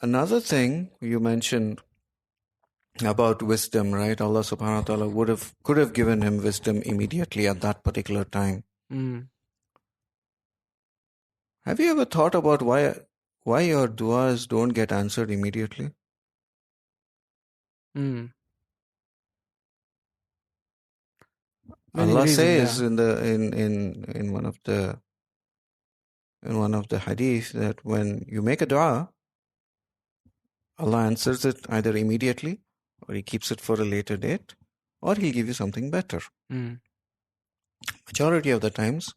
Another thing you mentioned about wisdom, right? Allah subhanahu wa ta'ala could have given him wisdom immediately at that particular time. Have you ever thought about why your du'as don't get answered immediately? Many Allah reasons, says yeah. in one of the hadith that when you make a dua, Allah answers it either immediately, or He keeps it for a later date, or He'll give you something better. Majority of the times,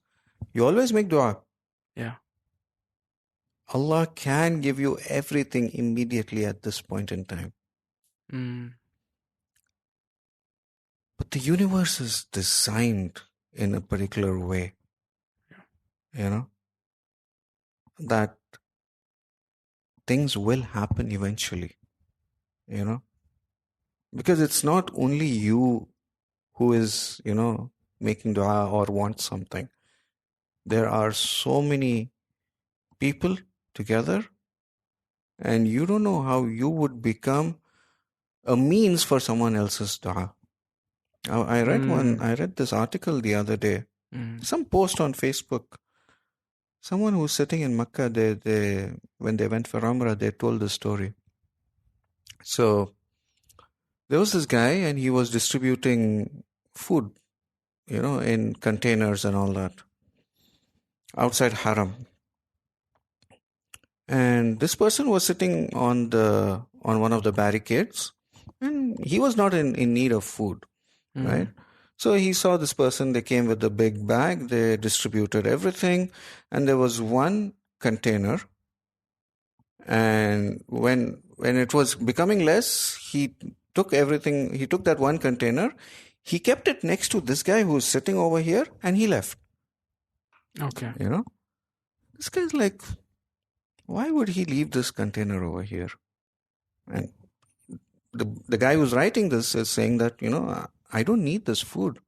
you always make dua. Yeah. Allah can give you everything immediately at this point in time. But the universe is designed in a particular way, that things will happen eventually, because it's not only you who is, making dua or wants something. There are so many people together, and you don't know how you would become a means for someone else's dua. I read this article the other day, some post on Facebook. Someone who's sitting in Mecca, they when they went for Umrah, they told the story. So there was this guy, and he was distributing food, in containers and all that, outside Haram. And this person was sitting on one of the barricades, and he was not in need of food, right? So he saw this person, they came with the big bag, they distributed everything, and there was one container. And when it was becoming less, he took everything, he took that one container, he kept it next to this guy who's sitting over here, and he left. Okay. This guy's like, why would he leave this container over here? And the guy who's writing this is saying that, I don't need this food.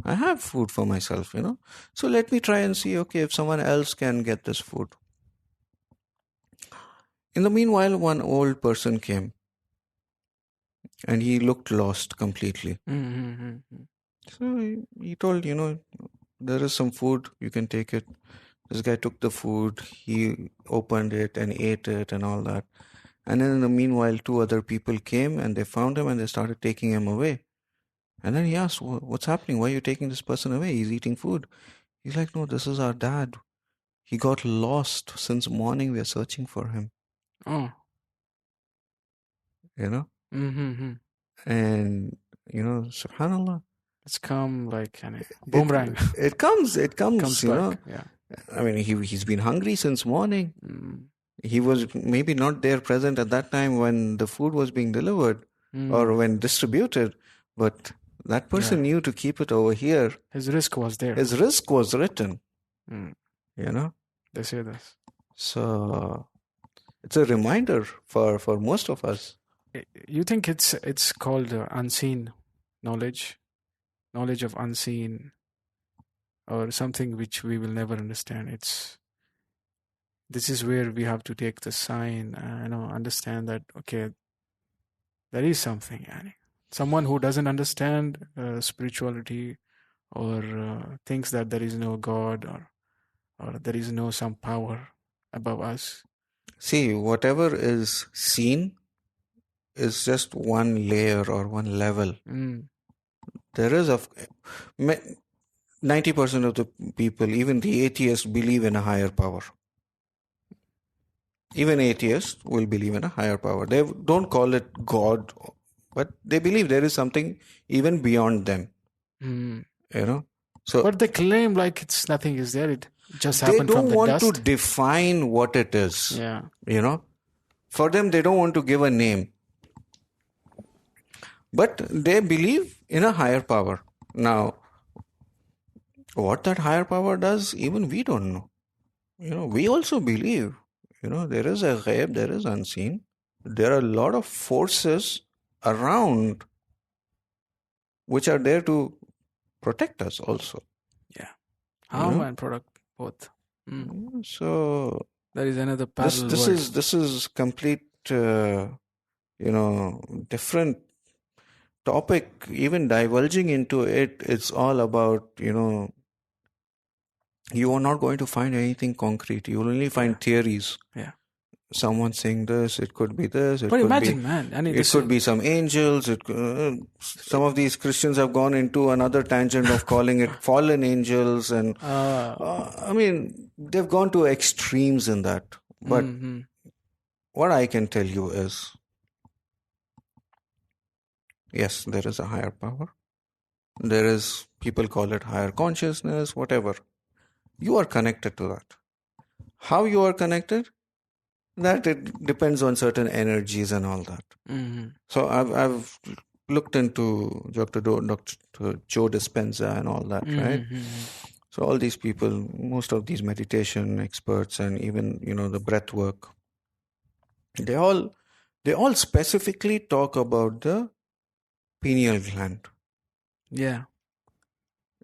I have food for myself, So let me try and see, okay, if someone else can get this food. In the meanwhile, one old person came, and he looked lost completely. So he told, there is some food, you can take it. This guy took the food, he opened it and ate it and all that. And then in the meanwhile, two other people came, and they found him, and they started taking him away. And then he asked, what's happening? Why are you taking this person away? He's eating food. He's like, no, this is our dad. He got lost. Since morning, we are searching for him. Oh. And, subhanAllah. It's come like a boomerang. It comes, Comes back. Yeah. I mean, he's been hungry since morning. He was maybe not there present at that time when the food was being delivered or when distributed, but that person knew to keep it over here. His risk was there. His risk was written. They say this. So it's a reminder for most of us. You think it's called unseen knowledge of unseen, or something which we will never understand? This is where we have to take the sign, understand that, okay, there is something. Someone who doesn't understand spirituality, or thinks that there is no God, or there is no some power above us. See, whatever is seen is just one layer or one level. There is 90% of the people, even the atheists, believe in a higher power. Even atheists will believe in a higher power. They don't call it God, but they believe there is something even beyond them. So, but they claim like it's nothing is there. It just happened from the dust. They don't want to define what it is. Yeah. For them, they don't want to give a name. But they believe in a higher power. Now, what that higher power does, even we don't know. We also believe, there is a ghaib, there is unseen. There are a lot of forces around which are there to protect us also. Yeah. Harm and protect both. So there is another parallel this is complete different topic, even divulging into it, it's all about, you are not going to find anything concrete. You will only find theories. Yeah. Someone saying this, it could be this, But imagine, man. I mean, it could be some angels. Some of these Christians have gone into another tangent of calling it fallen angels, and I mean, they've gone to extremes in that. But what I can tell you is, yes, there is a higher power. There is, people call it higher consciousness, whatever. You are connected to that. How you are connected? That it depends on certain energies and all that. So I've looked into Dr. Joe Dispenza and all that, right? So all these people, most of these meditation experts, and even the breath work, they all specifically talk about the pineal gland. Yeah.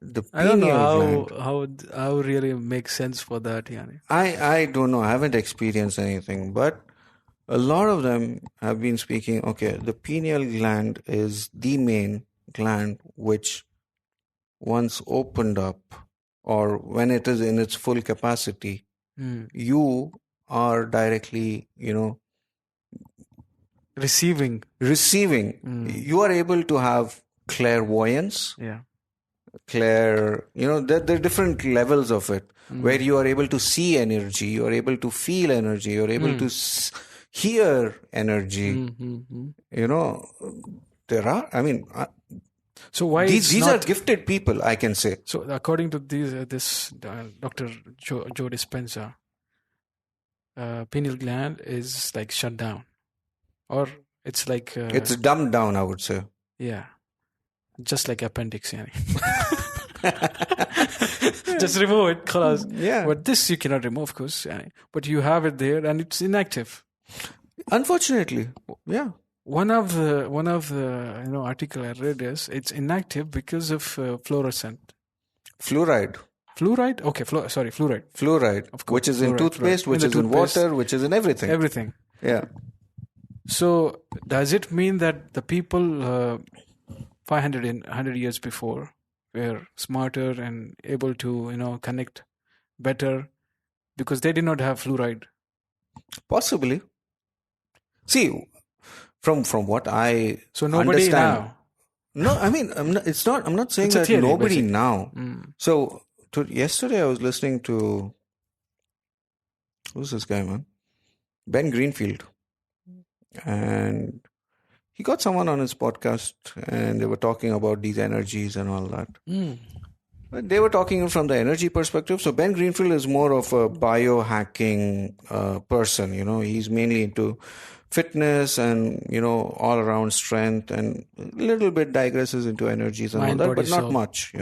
The I don't pineal know how really makes sense for that. Yeah. I don't know. I haven't experienced anything, but a lot of them have been speaking. Okay, the pineal gland is the main gland which, once opened up, or when it is in its full capacity, you are directly, receiving. You are able to have clairvoyance. Yeah. There are different levels of it, where you are able to see energy, you are able to feel energy, you are able to hear energy. There are, I mean, so why these are gifted people, I can say. So according to this Dr. Joe Dispenza, pineal gland is like shut down, or it's like it's dumbed down, I would say. Yeah. Just like appendix, yani. Just remove it, خلاص. Yeah. But this you cannot remove, of course. But you have it there, and it's inactive. Unfortunately, yeah. One of the article I read is it's inactive because of fluorescent. Fluoride. Fluoride? Okay, fluoride. Fluoride, of course, which is in toothpaste, which is in water, which is in everything. Everything. Yeah. So does it mean that the people 100 years before were smarter and able to connect better because they did not have fluoride? Possibly. See, from what I nobody understand, now. No, I mean, I'm not saying that theory, nobody basically. Now. So yesterday I was listening to, who's this guy, man? Ben Greenfield, and he got someone on his podcast, and they were talking about these energies and all that. They were talking from the energy perspective. So Ben Greenfield is more of a biohacking person. He's mainly into fitness and all around strength, and a little bit digresses into energies and all that, but not much.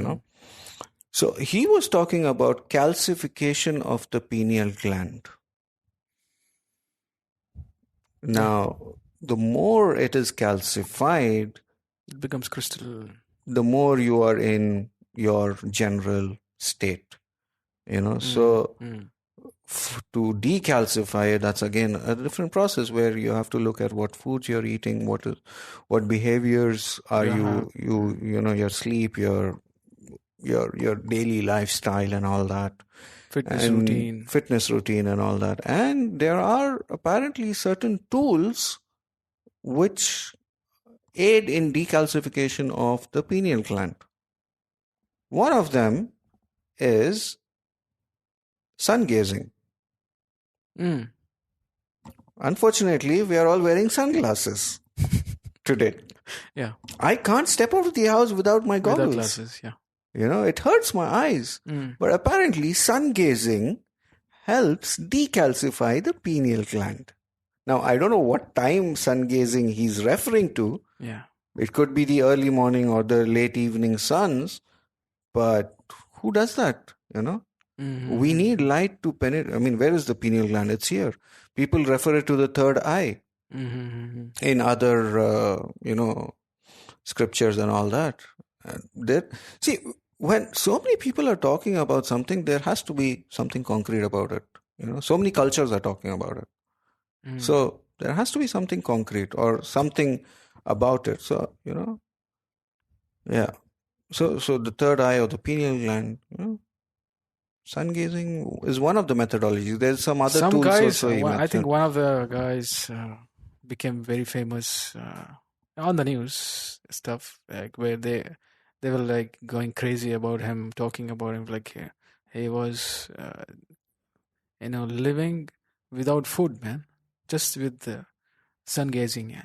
So he was talking about calcification of the pineal gland. Now, the more it is calcified, it becomes crystal. The more you are in your general state, So to decalcify it, that's again a different process where you have to look at what foods you're eating, what behaviors are your sleep, your daily lifestyle and all that. Fitness routine and all that. And there are apparently certain tools which aid in decalcification of the pineal gland. One of them is sun gazing. Unfortunately, we are all wearing sunglasses today. Yeah. I can't step out of the house without my goggles. Without glasses, yeah. It hurts my eyes. But apparently, sun gazing helps decalcify the pineal gland. Now, I don't know what time sun gazing he's referring to. Yeah. It could be the early morning or the late evening suns, but who does that? We need light to penetrate. I mean, where is the pineal gland? It's here. People refer it to the third eye in other, scriptures and all that. See, when so many people are talking about something, there has to be something concrete about it. So many cultures are talking about it. So There has to be something concrete or something about it. So, yeah. So the third eye or the pineal gland, sun gazing is one of the methodologies. There's some other Some tools guys, also he I think mentioned. one of the guys became very famous on the news stuff, like where they were like going crazy about him, talking about him, like he was living without food, man, just with the sun gazing.